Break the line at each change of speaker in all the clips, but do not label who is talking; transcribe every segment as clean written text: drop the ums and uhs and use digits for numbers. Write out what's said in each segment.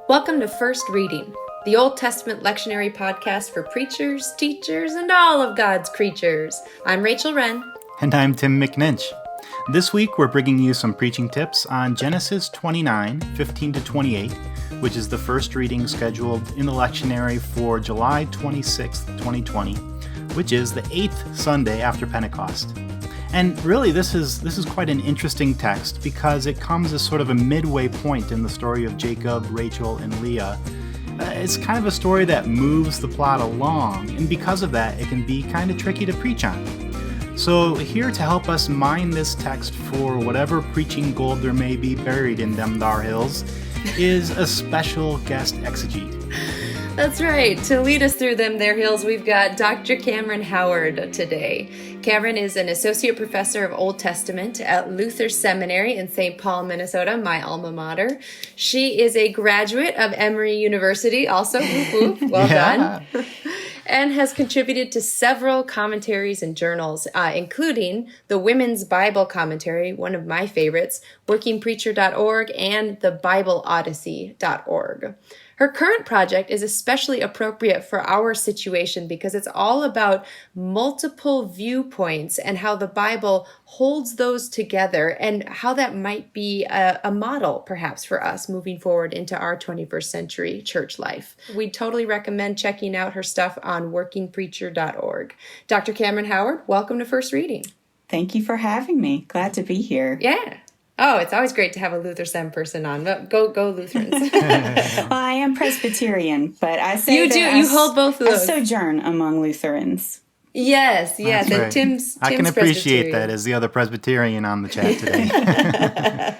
Welcome to First Reading, the Old Testament lectionary podcast for preachers, teachers, and all of God's creatures. I'm Rachel Wren.
And I'm Tim McNinch. This week we're bringing you some preaching tips on Genesis 29, 15 to 28, which is the first reading scheduled in the lectionary for July 26th, 2020, which is the 8th Sunday after Pentecost. And really, this is quite an interesting text because it comes as sort of a midway point in the story of Jacob, Rachel, and Leah. It's kind of a story that moves the plot along, and because of that, it can be kind of tricky to preach on. So here to help us mine this text for whatever preaching gold there may be buried in them thar hills is a special guest exegete.
That's right. To lead us through them there hills, we've got Dr. Cameron Howard today. Cameron is an associate professor of Old Testament at Luther Seminary in St. Paul, Minnesota, my alma mater. She is a graduate of Emory University, also. Whoop, whoop, well done. And has contributed to several commentaries and journals, including the Women's Bible Commentary, one of my favorites, workingpreacher.org, and the BibleOdyssey.org. Her current project is especially appropriate for our situation because it's all about multiple viewpoints and how the Bible holds those together and how that might be a model, perhaps, for us moving forward into our 21st century church life. We totally recommend checking out her stuff on workingpreacher.org. Dr. Cameron Howard, welcome to First Reading.
Thank you for having me. Glad to be here.
Yeah. Oh, it's always great to have a Luther Sem person on. Go Lutherans.
Well, I am Presbyterian, but I say
you hold both of those.
I sojourn among Lutherans.
Yes.
That's right.
Tim's
I can appreciate that as the other Presbyterian on the chat today.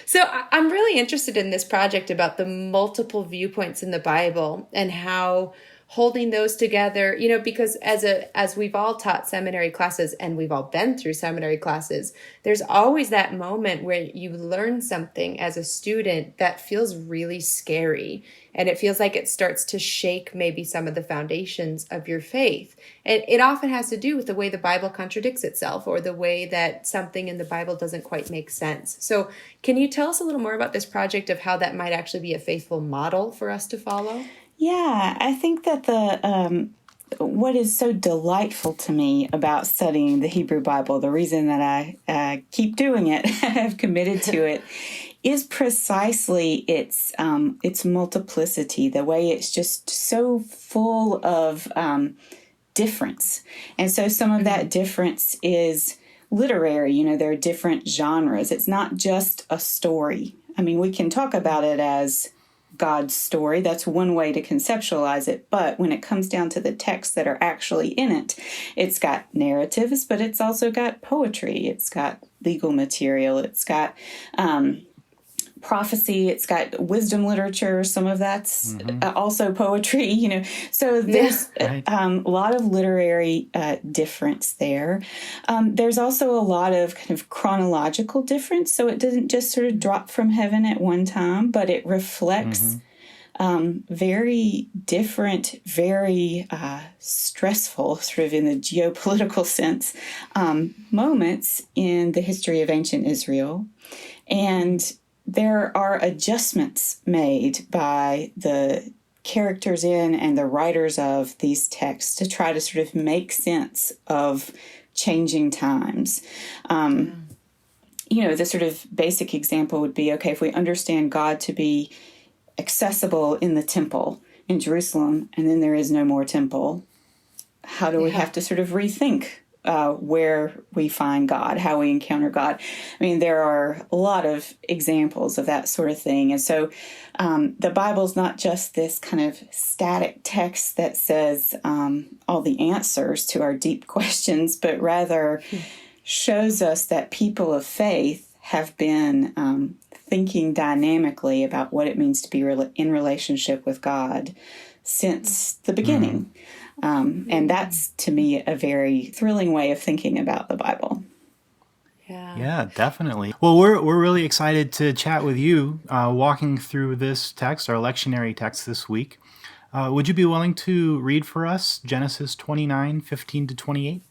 So I'm really interested in this project about the multiple viewpoints in the Bible and how holding those together, because as we've all taught seminary classes and we've all been through seminary classes, there's always that moment where you learn something as a student that feels really scary. And it feels like it starts to shake maybe some of the foundations of your faith. And it often has to do with the way the Bible contradicts itself or the way that something in the Bible doesn't quite make sense. So can you tell us a little more about this project of how that might actually be a faithful model for us to follow?
Yeah, I think that what is so delightful to me about studying the Hebrew Bible, the reason that I keep doing it, have committed to it, is precisely its multiplicity, the way it's just so full of difference. And so some of that difference is literary. There are different genres. It's not just a story. I mean, we can talk about it as God's story. That's one way to conceptualize it. But when it comes down to the texts that are actually in it, it's got narratives, but it's also got poetry. It's got legal material. It's got prophecy. It's got wisdom literature. Some of that's also poetry, So there's a lot of literary difference there. There's also a lot of kind of chronological difference. So it doesn't just sort of drop from heaven at one time, but it reflects very different, very stressful, sort of in the geopolitical sense, moments in the history of ancient Israel. And there are adjustments made by the characters in and the writers of these texts to try to sort of make sense of changing times. The sort of basic example would be, okay, if we understand God to be accessible in the temple in Jerusalem, and then there is no more temple, how do we have to sort of rethink where we find God, how we encounter God? I mean, there are a lot of examples of that sort of thing. And so the Bible's not just this kind of static text that says all the answers to our deep questions, but rather shows us that people of faith have been thinking dynamically about what it means to be in relationship with God since the beginning. And that's, to me, a very thrilling way of thinking about the Bible.
Yeah, definitely. Well, we're really excited to chat with you walking through this text, our lectionary text this week. Would you be willing to read for us Genesis 29, 15 to 28?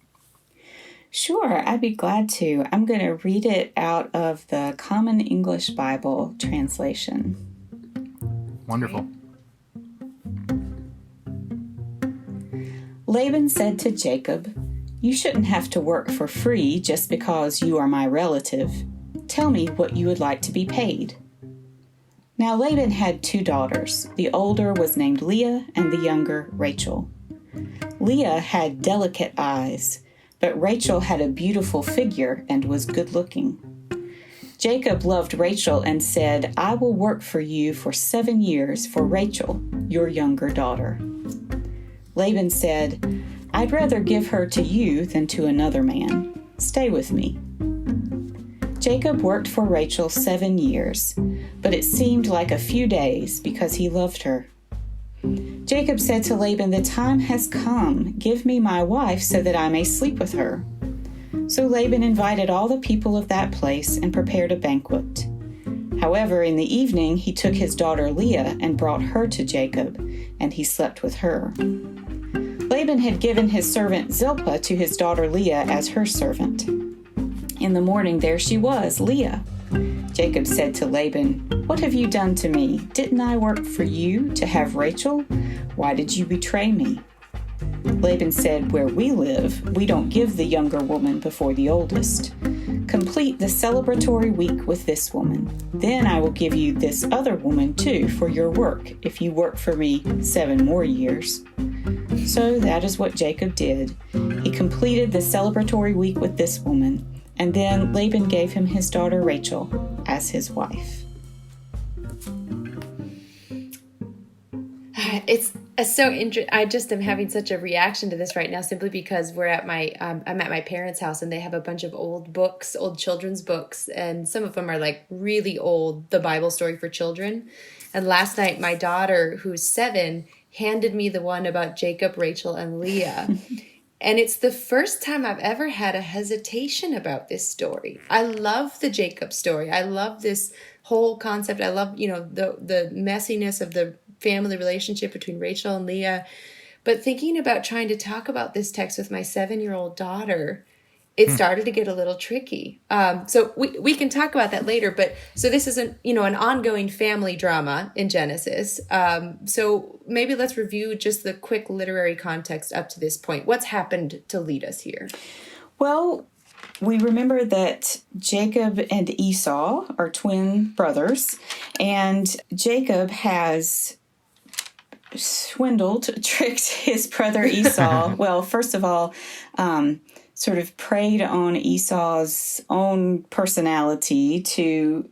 Sure, I'd be glad to. I'm going to read it out of the Common English Bible translation.
Wonderful.
Great.
Laban said to Jacob, "You shouldn't have to work for free just because you are my relative. Tell me what you would like to be paid." Now Laban had 2 daughters. The older was named Leah and the younger Rachel. Leah had delicate eyes, but Rachel had a beautiful figure and was good-looking. Jacob loved Rachel and said, "I will work for you for 7 years for Rachel, your younger daughter." Laban said, "I'd rather give her to you than to another man. Stay with me." Jacob worked for Rachel 7 years, but it seemed like a few days because he loved her. Jacob said to Laban, "The time has come. Give me my wife so that I may sleep with her." So Laban invited all the people of that place and prepared a banquet. However, in the evening he took his daughter Leah and brought her to Jacob, and he slept with her. Laban had given his servant Zilpah to his daughter Leah as her servant. In the morning there she was, Leah. Jacob said to Laban, "What have you done to me? Didn't I work for you to have Rachel? Why did you betray me?" Laban said, "Where we live, we don't give the younger woman before the oldest. Complete the celebratory week with this woman. Then I will give you this other woman too for your work, if you work for me 7 more years. So that is what Jacob did. He completed the celebratory week with this woman, and then Laban gave him his daughter Rachel as his wife.
It's so interesting. I just am having such a reaction to this right now, simply because we're at I'm at my parents' house, and they have a bunch of old books, old children's books, and some of them are like really old, the Bible story for children. And last night, my daughter, who's 7, handed me the one about Jacob, Rachel, and Leah. And it's the first time I've ever had a hesitation about this story. I love the Jacob story. I love this whole concept. I love, the messiness of the family relationship between Rachel and Leah. But thinking about trying to talk about this text with my 7-year-old daughter, it started to get a little tricky. So we can talk about that later. But so this is an ongoing family drama in Genesis. So maybe let's review just the quick literary context up to this point. What's happened to lead us here?
Well, we remember that Jacob and Esau are twin brothers, and Jacob has tricked his brother Esau. Well, first of all, sort of preyed on Esau's own personality to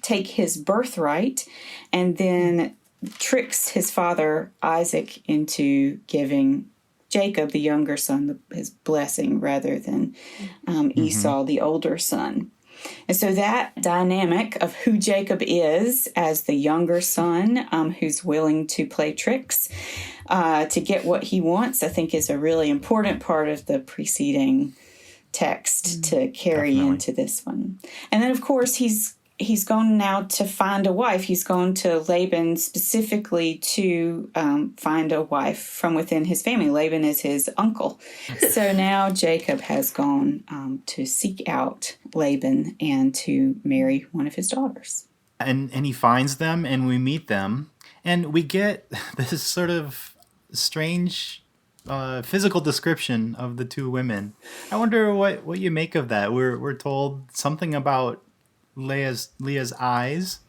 take his birthright, and then tricks his father Isaac into giving Jacob, the younger son, his blessing rather than Esau, the older son. And so that dynamic of who Jacob is as the younger son, who's willing to play tricks to get what he wants, I think is a really important part of the preceding text to carry into this one. And then, of course, he's gone now to find a wife. He's gone to Laban specifically to find a wife from within his family. Laban is his uncle. So now Jacob has gone to seek out Laban and to marry one of his daughters.
And he finds them, and we meet them, and we get this sort of strange physical description of the 2 women. I wonder what you make of that. We're told something about Leah's eyes,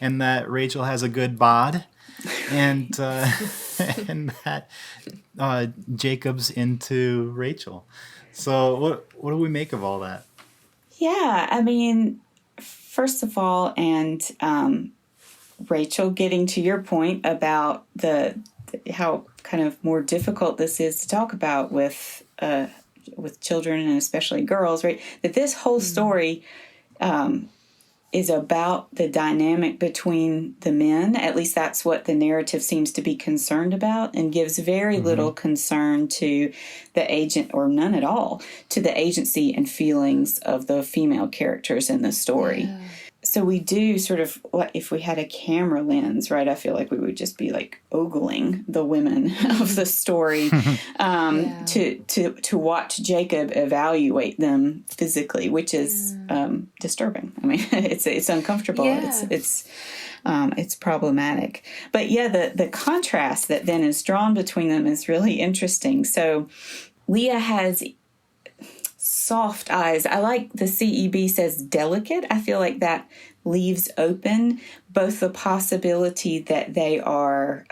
and that Rachel has a good bod, and and that Jacob's into Rachel. So what do we make of all that?
Yeah, I mean, first of all, and Rachel, getting to your point about how kind of more difficult this is to talk about with children and especially girls, right? That this whole story is about the dynamic between the men. At least that's what the narrative seems to be concerned about, and gives very little concern to the agent, or none at all, to the agency and feelings of the female characters in the story. Yeah. so we do sort of, what if we had a camera lens, right? I feel like we would just be like ogling the women of the story, to watch Jacob evaluate them physically, which is disturbing. I mean, it's uncomfortable.
Yeah.
It's problematic. But yeah, the contrast that then is drawn between them is really interesting. So Leah has soft eyes. I like the CEB says delicate. I feel like that leaves open both the possibility that they are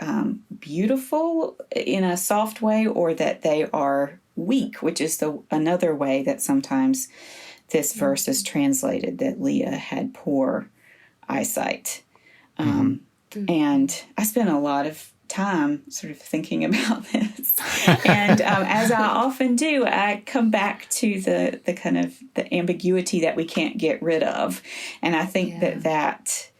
beautiful in a soft way, or that they are weak, which is another way that sometimes this verse is translated, that Leah had poor eyesight. And I spent a lot of time sort of thinking about this. And as I often do, I come back to the kind of the ambiguity that we can't get rid of. And I think that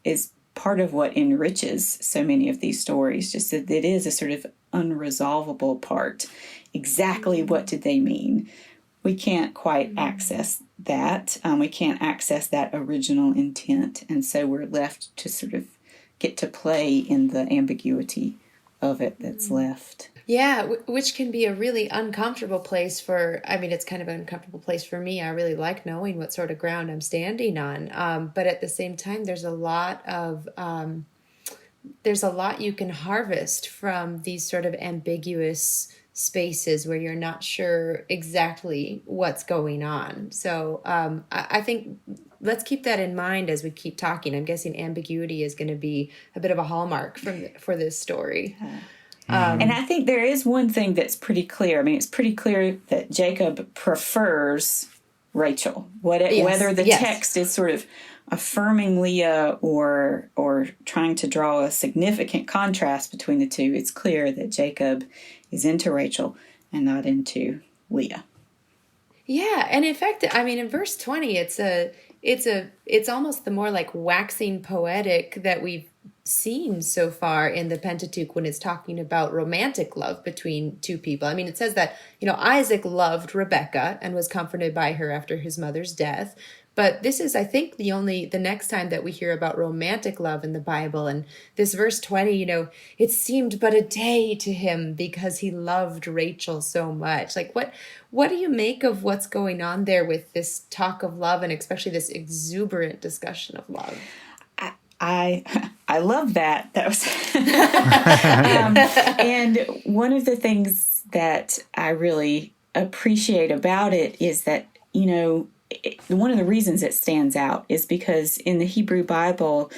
is part of what enriches so many of these stories, just that it is a sort of unresolvable part. Exactly what did they mean? We can't quite access that. We can't access that original intent. And so we're left to sort of get to play in the ambiguity of it that's left.
Yeah, which can be a really uncomfortable place it's kind of an uncomfortable place for me. I really like knowing what sort of ground I'm standing on. But at the same time, there's a lot you can harvest from these sort of ambiguous spaces where you're not sure exactly what's going on. So I think let's keep that in mind as we keep talking. I'm guessing ambiguity is going to be a bit of a hallmark for this story.
And I think there is one thing that's pretty clear. I mean, it's pretty clear that Jacob prefers Rachel. Whether the text is sort of affirming Leah or trying to draw a significant contrast between the two, it's clear that Jacob is into Rachel and not into Leah.
Yeah, and in fact, I mean, in verse 20, it's almost the more like waxing poetic that we've seen so far in the Pentateuch when it's talking about romantic love between two people. I mean, it says that, Isaac loved Rebekah and was comforted by her after his mother's death. But this is, I think, the next time that we hear about romantic love in the Bible. And this verse 20, it seemed but a day to him because he loved Rachel so much. Like, what do you make of what's going on there with this talk of love, and especially this exuberant discussion of love?
I love that. That was and one of the things that I really appreciate about it is that, one of the reasons it stands out is because in the Hebrew Bible,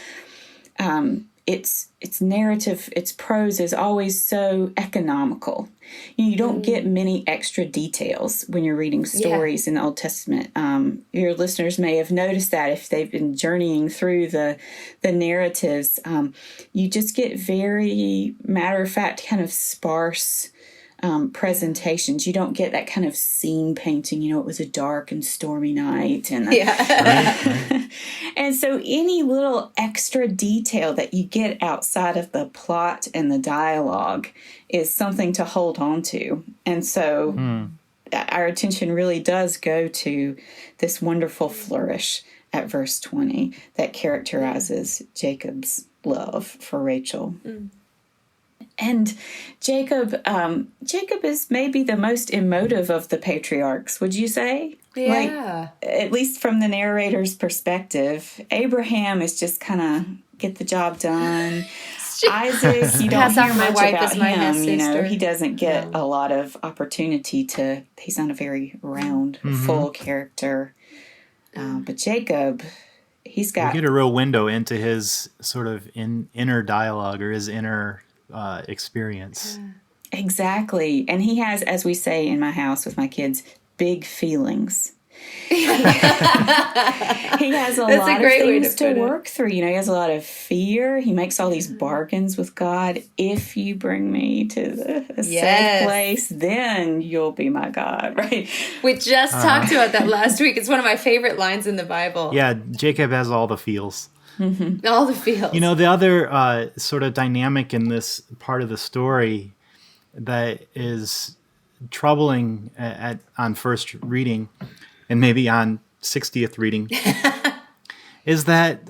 its narrative, its prose is always so economical. You don't get many extra details when you're reading stories in the Old Testament. Your listeners may have noticed that if they've been journeying through the narratives. You just get very matter-of-fact, kind of sparse presentations. You don't get that kind of scene painting. It was a dark and stormy night, and and so any little extra detail that you get outside of the plot and the dialogue is something to hold on to. And so our attention really does go to this wonderful flourish at verse 20 that characterizes Jacob's love for Rachel. And Jacob is maybe the most emotive of the patriarchs, would you say?
Yeah.
At least from the narrator's perspective. Abraham is just kind of get the job done. Isaac, you don't hear much about him. He doesn't get a lot of opportunity he's not a very round, full character. But Jacob, we get
a real window into his sort of inner dialogue, or his inner experience.
Exactly. And he has, as we say in my house with my kids, big feelings. He has a lot of things to work through. He has a lot of fear. He makes all these bargains with God. If you bring me to a safe place, then you'll be my God, right?
We just talked about that last week. It's one of my favorite lines in the Bible.
Yeah, Jacob has all the feels.
All the feels.
The other sort of dynamic in this part of the story that is troubling on first reading, and maybe on 60th reading, is that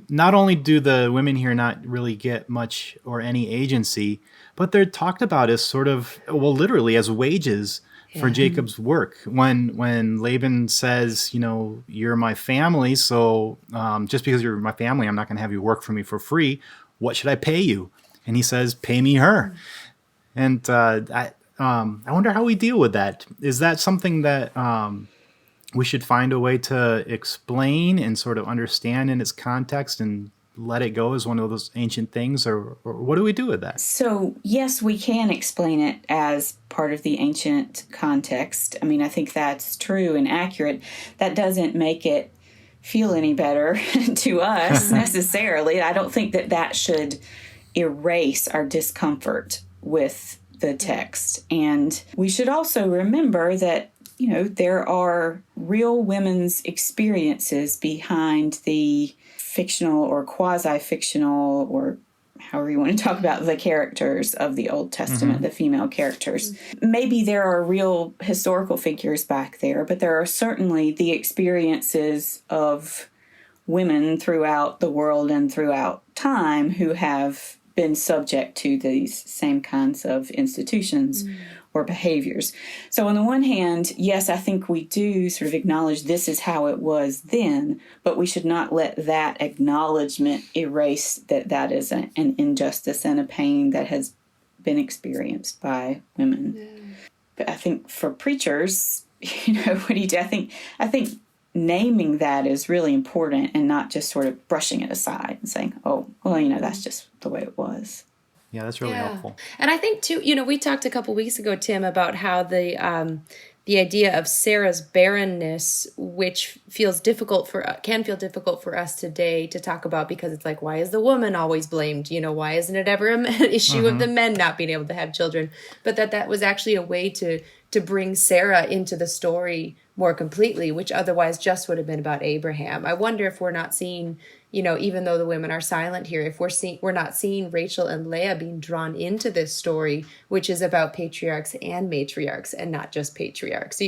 not only do the women here not really get much or any agency, but they're talked about as sort of, well, literally as wages for
Yeah.
Jacob's work. When Laban says, you're my family, so just because you're my family, I'm not going to have you work for me for free. What should I pay you? And he says, pay me her. And I wonder how we deal with that. Is that something that we should find a way to explain and sort of understand in its context and let it go as one of those ancient things? Or what do we do with that?
So, yes, we can explain it as part of the ancient context. I mean, I think that's true and accurate. That doesn't make it feel any better to us necessarily. I don't think that should erase our discomfort with the text. And we should also remember that there are real women's experiences behind the fictional or quasi-fictional, or however you want to talk about the characters of the Old Testament, the female characters. Maybe there are real historical figures back there, but there are certainly the experiences of women throughout the world and throughout time who have been subject to these same kinds of institutions or behaviors. So on the one hand, yes, I think we do sort of acknowledge this is how it was then, but we should not let that acknowledgement erase that is an injustice and a pain that has been experienced by women. Yeah. But I think for preachers, what do you do? I think naming that is really important and not just sort of brushing it aside and saying, oh, well, that's just the way it was.
Yeah, that's really helpful.
And I think, too, we talked a couple weeks ago, Tim, about how the idea of Sarah's barrenness, which can feel difficult for us today to talk about, because it's like, why is the woman always blamed? Why isn't it ever an issue of the men not being able to have children? But that was actually a way to bring Sarah into the story more completely, which otherwise just would have been about Abraham. I wonder if we're not seeing, even though the women are silent here, if we're not seeing Rachel and Leah being drawn into this story, which is about patriarchs and matriarchs and not just patriarchs. Do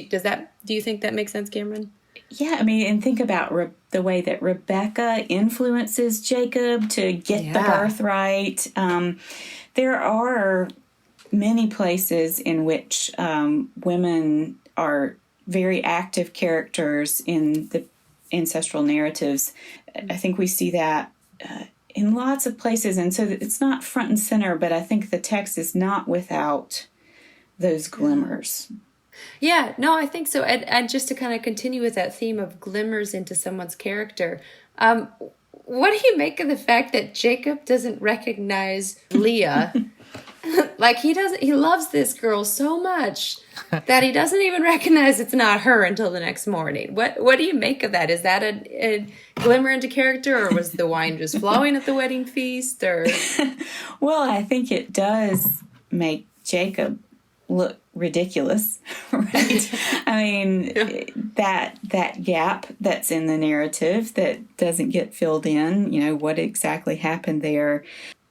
you think that makes sense, Cameron?
Yeah, I mean, and think about the way that Rebecca influences Jacob to get the birthright. There are many places in which women are very active characters in the ancestral narratives. I think we see that in lots of places, and so it's not front and center, but I think the text is not without those glimmers.
Yeah, no, I think so. And just to kind of continue with that theme of glimmers into someone's character, what do you make of the fact that Jacob doesn't recognize Leah? Like he loves this girl so much that he doesn't even recognize it's not her until the next morning. What do you make of that? Is that a glimmer into character, or was the wine just flowing at the wedding feast? Or
well, I think it does make Jacob look ridiculous, right? I mean, that gap that's in the narrative that doesn't get filled in, what exactly happened there.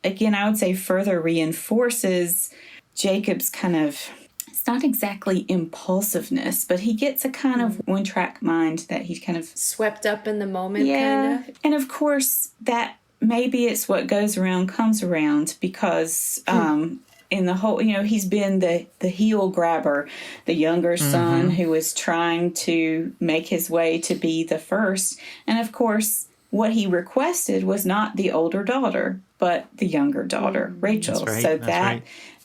Again, I would say further reinforces Jacob's kind of, it's not exactly impulsiveness, but he gets a kind of one-track mind that he's kind of
swept up in the moment.
Yeah,
kind of.
And of course, that maybe it's what goes around comes around, because in the whole, he's been the heel grabber, the younger son who was trying to make his way to be the first. And of course, what he requested was not the older daughter, but the younger daughter, Rachel.
Right,
so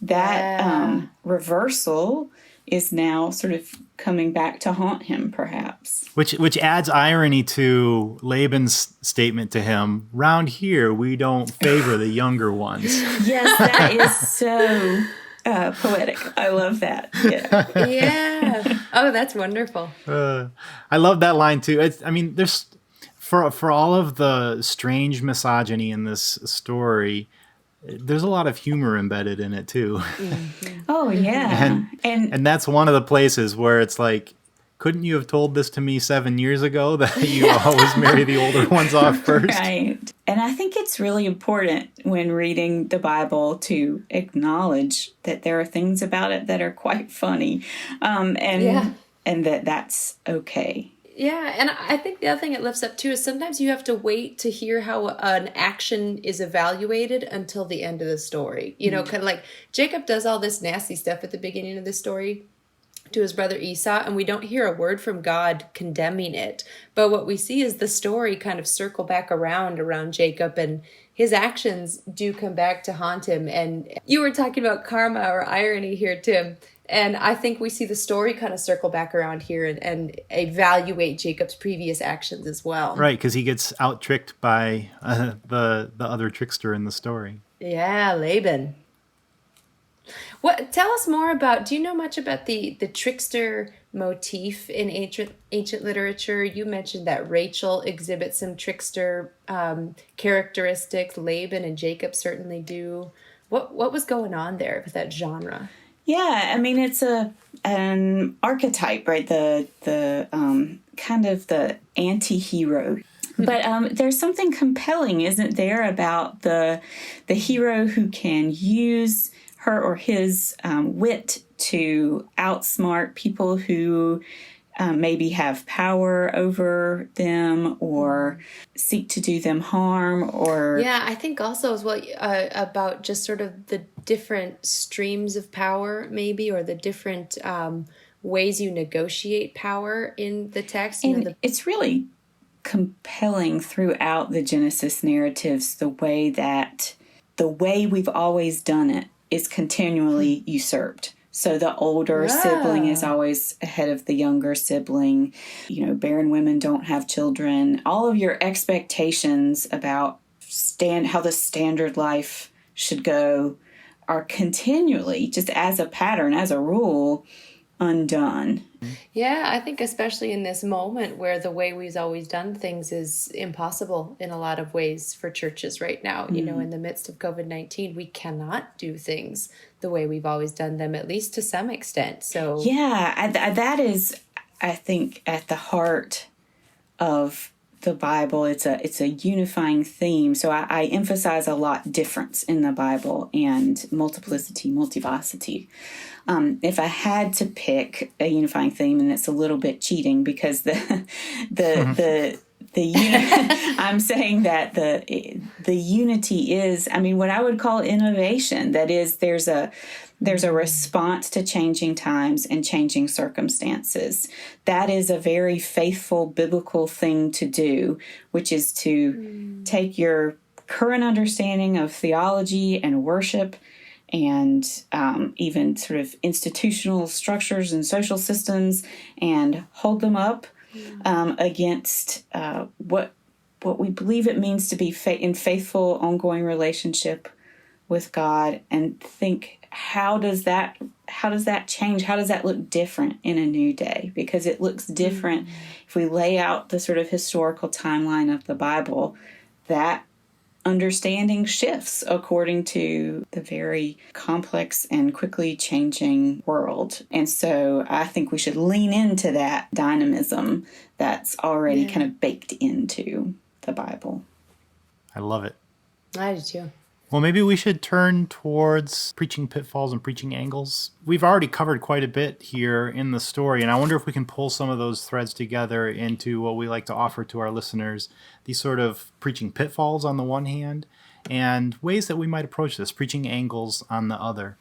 that
reversal is now sort of coming back to haunt him, perhaps.
Which adds irony to Laban's statement to him, "Round here, we don't favor the younger ones."
Yes, that is so poetic. I love that. Yeah.
Yeah. Oh, that's wonderful.
I love that line too. There's for all of the strange misogyny in this story, there's a lot of humor embedded in it too.
Mm-hmm.
Oh yeah,
and that's one of the places where it's like, couldn't you have told this to me 7 years ago that you always marry the older ones off first?
Right. And I think it's really important when reading the Bible to acknowledge that there are things about it that are quite funny, and that's okay.
Yeah, and I think the other thing it lifts up too is sometimes you have to wait to hear how an action is evaluated until the end of the story. You know, kind of like Jacob does all this nasty stuff at the beginning of the story to his brother Esau, and we don't hear a word from God condemning it. But what we see is the story kind of circle back around Jacob, and his actions do come back to haunt him. And you were talking about karma or irony here, Tim. And I think we see the story kind of circle back around here and evaluate Jacob's previous actions as well.
Right, because he gets out-tricked by the other trickster in the story.
Yeah, Laban. Tell us more about, do you know much about the trickster motif in ancient literature? You mentioned that Rachel exhibits some trickster characteristics. Laban and Jacob certainly do. What was going on there with that genre?
Yeah, I mean, it's an archetype, right? The kind of the anti-hero. But there's something compelling, isn't there, about the hero who can use her or his wit to outsmart people who maybe have power over them or seek to do them harm or...
Yeah, I think also as well about just sort of the different streams of power maybe, or the different ways you negotiate power in the text.
And it's really compelling throughout the Genesis narratives the way we've always done it is continually usurped. So the older sibling is always ahead of the younger sibling. You know, barren women don't have children. All of your expectations about how the standard life should go are continually, just as a pattern, as a rule, undone.
Yeah, I think especially in this moment where the way we've always done things is impossible in a lot of ways for churches right now. You know, in the midst of COVID-19, we cannot do things the way we've always done them, at least to some extent. So
yeah, that is, I think, at the heart of the Bible. It's a unifying theme. So I emphasize a lot difference in the Bible and multiplicity, multivocity. If I had to pick a unifying theme, and it's a little bit cheating because I'm saying that the unity is, I mean, what I would call innovation. That is, there's a response to changing times and changing circumstances. That is a very faithful biblical thing to do, which is to take your current understanding of theology and worship and even sort of institutional structures and social systems and hold them up against what we believe it means to be in faithful, ongoing relationship with God, and think, how does that change? How does that look different in a new day? Because it looks different if we lay out the sort of historical timeline of the Bible. That understanding shifts according to the very complex and quickly changing world. And so I think we should lean into that dynamism that's already kind of baked into the Bible.
I love it.
I do too.
Well, maybe we should turn towards preaching pitfalls and preaching angles. We've already covered quite a bit here in the story, and I wonder if we can pull some of those threads together into what we like to offer to our listeners, these sort of preaching pitfalls on the one hand, and ways that we might approach this, preaching angles on the other.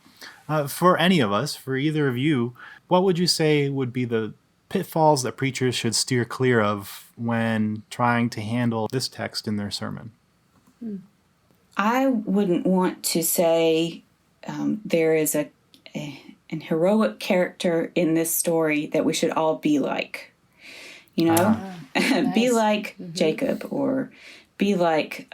For any of us, for either of you, what would you say would be the pitfalls that preachers should steer clear of when trying to handle this text in their sermon?
I wouldn't want to say there is an heroic character in this story that we should all be like. You know,
Nice.
be like Jacob, or be like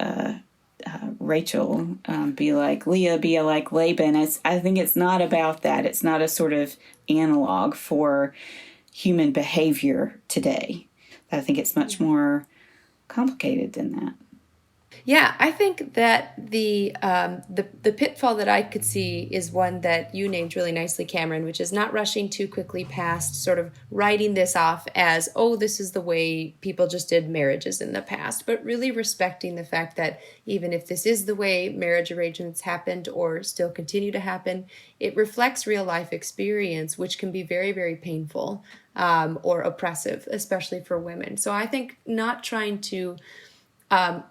Rachel, be like Leah, be like Laban. I think it's not about that. It's not a sort of analog for human behavior today. I think it's much more complicated than that.
Yeah, I think that the pitfall that I could see is one that you named really nicely, Cameron, which is not rushing too quickly past sort of writing this off as, oh, this is the way people just did marriages in the past, but really respecting the fact that even if this is the way marriage arrangements happened or still continue to happen, it reflects real life experience, which can be very, very painful or oppressive, especially for women. So I think not trying to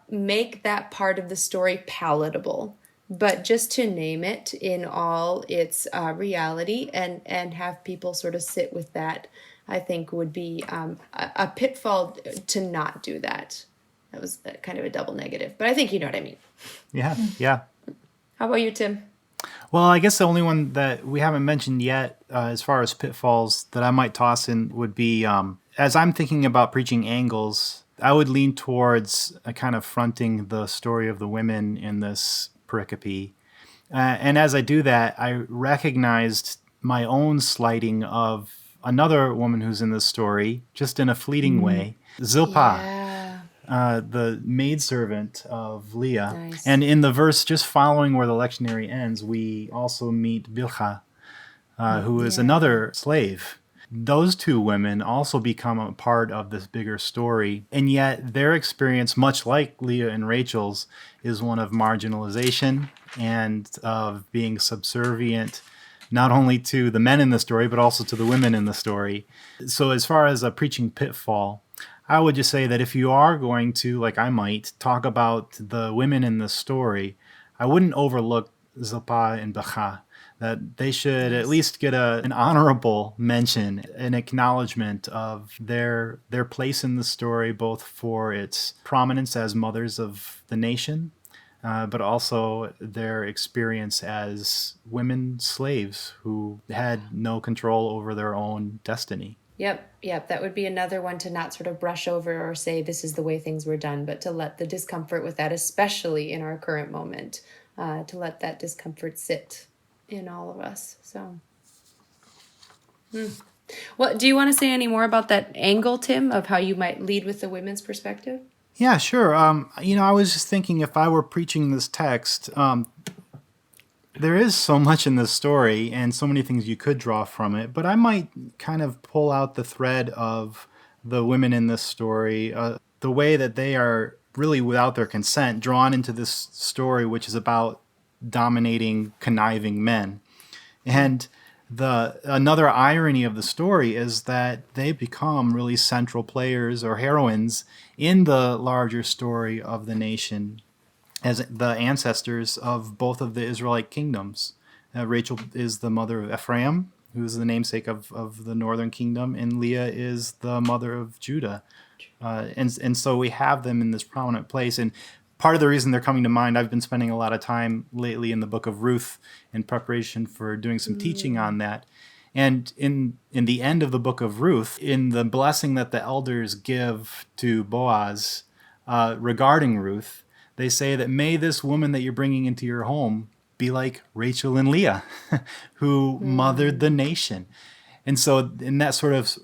make that part of the story palatable, but just to name it in all its reality and have people sort of sit with that, I think would be a pitfall to not do that. That was kind of a double negative, but I think you know what I mean.
Yeah, yeah.
How about you, Tim?
Well, I guess the only one that we haven't mentioned yet, as far as pitfalls that I might toss in, would be as I'm thinking about preaching angles, I would lean towards kind of fronting the story of the women in this pericope. And as I do that, I recognized my own slighting of another woman who's in this story, just in a fleeting way, Zilpah.
Yeah.
The maidservant of Leah.
Nice.
And in the verse just following where the lectionary ends, we also meet Bilhah, who is another slave. Those two women also become a part of this bigger story, and yet their experience, much like Leah and Rachel's, is one of marginalization and of being subservient not only to the men in the story, but also to the women in the story. So as far as a preaching pitfall, I would just say that if you are going to, like I might, talk about the women in the story, I wouldn't overlook Zilpah and Bilhah. That they should at least get an honorable mention, an acknowledgement of their place in the story, both for its prominence as mothers of the nation, but also their experience as women slaves who had no control over their own destiny.
Yep. That would be another one to not sort of brush over or say this is the way things were done, but to let the discomfort with that, especially in our current moment, to let that discomfort sit in all of us. So, well, do you want to say any more about that angle, Tim, of how you might lead with the women's perspective?
Yeah, sure. I was just thinking if I were preaching this text, there is so much in this story and so many things you could draw from it, but I might kind of pull out the thread of the women in this story, the way that they are really without their consent drawn into this story, which is about dominating, conniving men. And another irony of the story is that they become really central players or heroines in the larger story of the nation as the ancestors of both of the Israelite kingdoms. Rachel is the mother of Ephraim, who is the namesake of the northern kingdom, and Leah is the mother of Judah. And so we have them in this prominent place. And part of the reason they're coming to mind, I've been spending a lot of time lately in the book of Ruth in preparation for doing some teaching on that. And in the end of the book of Ruth, in the blessing that the elders give to Boaz regarding Ruth, they say that may this woman that you're bringing into your home be like Rachel and Leah, who mothered the nation. And so in that sort of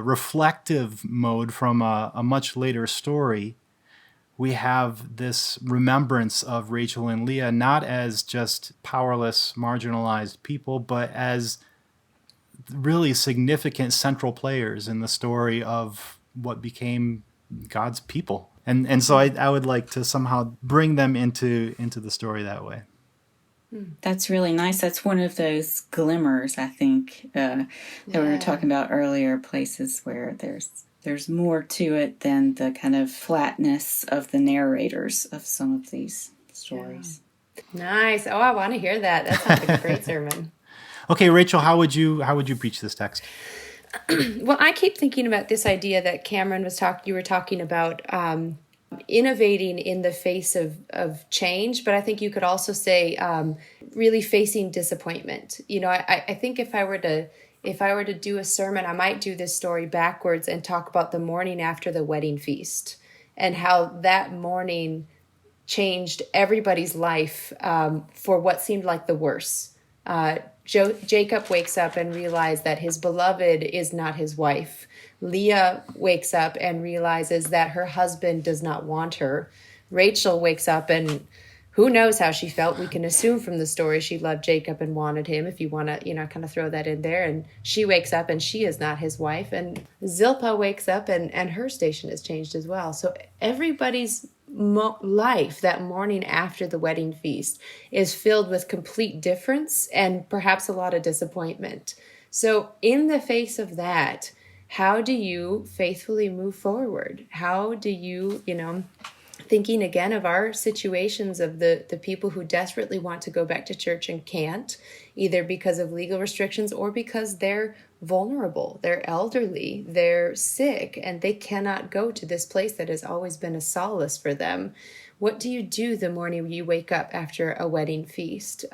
reflective mode from a much later story, we have this remembrance of Rachel and Leah, not as just powerless, marginalized people, but as really significant central players in the story of what became God's people. And so I would like to somehow bring them into the story that way.
That's really nice. That's one of those glimmers, I think, that we were talking about earlier, places where there's more to it than the kind of flatness of the narrators of some of these stories.
Yeah. Nice. Oh, I want to hear that. That sounds like a great sermon.
Okay, Rachel, how would you preach this text?
Well, I keep thinking about this idea that Cameron you were talking about innovating in the face of change, but I think you could also say really facing disappointment. I think if I were to do a sermon, I might do this story backwards and talk about the morning after the wedding feast and how that morning changed everybody's life for what seemed like the worst. Jacob wakes up and realizes that his beloved is not his wife. Leah wakes up and realizes that her husband does not want her. Rachel wakes up and who knows how she felt. We can assume from the story she loved Jacob and wanted him, if you want to, kind of throw that in there. And she wakes up and she is not his wife. And Zilpah wakes up and her station has changed as well. So everybody's life that morning after the wedding feast is filled with complete difference and perhaps a lot of disappointment. So in the face of that, how do you faithfully move forward? How do you, thinking again of our situations of the people who desperately want to go back to church and can't, either because of legal restrictions or because they're vulnerable, they're elderly, they're sick, and they cannot go to this place that has always been a solace for them. What do you do the morning you wake up after a wedding feast?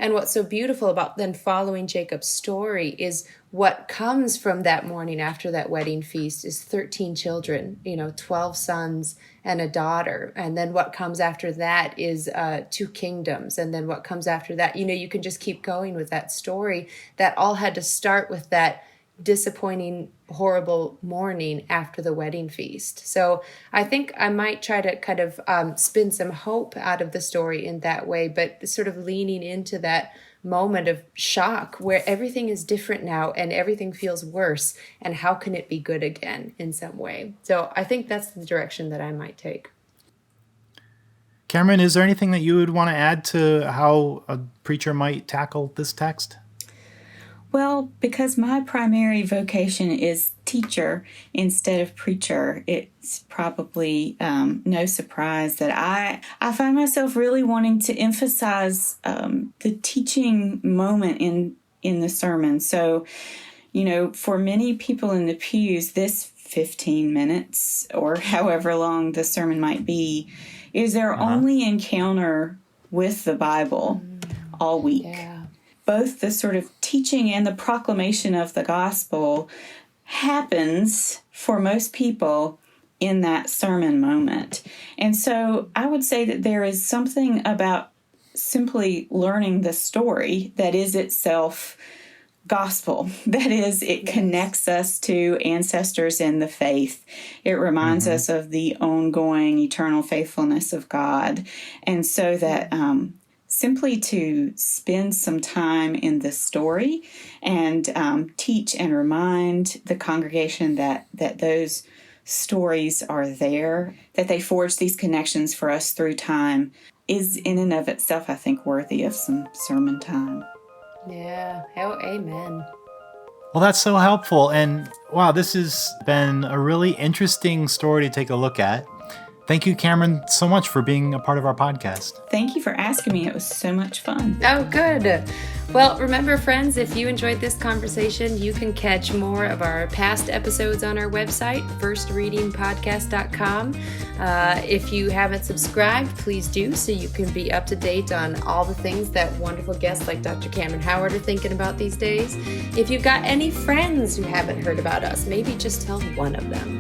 And what's so beautiful about then following Jacob's story is what comes from that morning after that wedding feast is 13 children, 12 sons and a daughter. And then what comes after that is 2 kingdoms. And then what comes after that, you can just keep going with that story that all had to start with that disappointing, horrible morning after the wedding feast. So I think I might try to kind of spin some hope out of the story in that way, but sort of leaning into that moment of shock where everything is different now and everything feels worse. And how can it be good again in some way? So I think that's the direction that I might take.
Cameron, is there anything that you would want to add to how a preacher might tackle this text?
Well, because my primary vocation is teacher instead of preacher, it's probably no surprise that I find myself really wanting to emphasize the teaching moment in the sermon. So, for many people in the pews, this 15 minutes or however long the sermon might be is their only encounter with the Bible all week.
Yeah.
Both the sort of teaching and the proclamation of the gospel happens for most people in that sermon moment. And so I would say that there is something about simply learning the story that is itself gospel. That is, it connects us to ancestors in the faith. It reminds us of the ongoing eternal faithfulness of God. And so that simply to spend some time in the story and teach and remind the congregation that those stories are there, that they forge these connections for us through time, is in and of itself, I think, worthy of some sermon time.
Yeah. Oh, amen.
Well, that's so helpful. And wow, this has been a really interesting story to take a look at. Thank you, Cameron, so much for being a part of our podcast.
Thank you for asking me. It was so much fun.
Oh, good. Well, remember, friends, if you enjoyed this conversation, you can catch more of our past episodes on our website, firstreadingpodcast.com. If you haven't subscribed, please do so you can be up to date on all the things that wonderful guests like Dr. Cameron Howard are thinking about these days. If you've got any friends who haven't heard about us, maybe just tell one of them.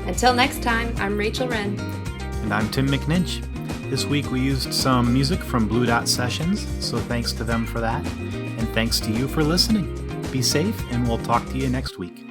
Until next time, I'm Rachel Wren.
And I'm Tim McNinch. This week we used some music from Blue Dot Sessions, so thanks to them for that. And thanks to you for listening. Be safe, and we'll talk to you next week.